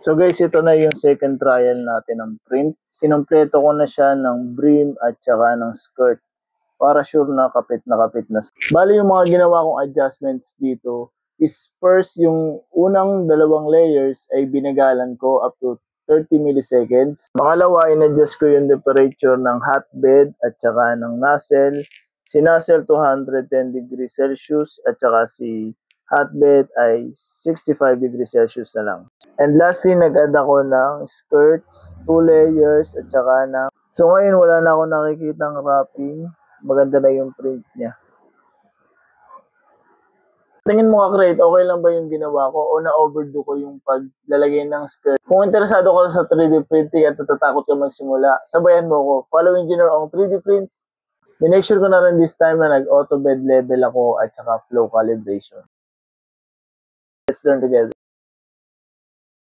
So guys, ito na yung second trial natin ng print. Kinompleto ko na siya ng brim at saka ng skirt para sure na kapit na kapit na. Bali yung mga ginawa kong adjustments dito is first yung unang dalawang layers ay binagalan ko up to 30 milliseconds. Pangalawa, in-adjust ko yung temperature ng hotbed at saka ng nozzle. Si nozzle 210 degrees Celsius at saka si hotbed ay 65 degrees Celsius na lang. And lastly, nag-add ako ng skirts, 2 layers at saka ng... So ngayon wala na ako nakikitang wrapping. Maganda na yung print niya. Tingin mo ka, Crate, okay lang ba yung ginawa ko o na-overdo ko yung paglalagay ng skirt? Kung interesado ka sa 3D printing at natatakot ka magsimula, sabayan mo ko. Follow Engineer on 3D prints. Minake sure ko na rin this time na nag-auto bed level ako at saka flow calibration. Let's learn together.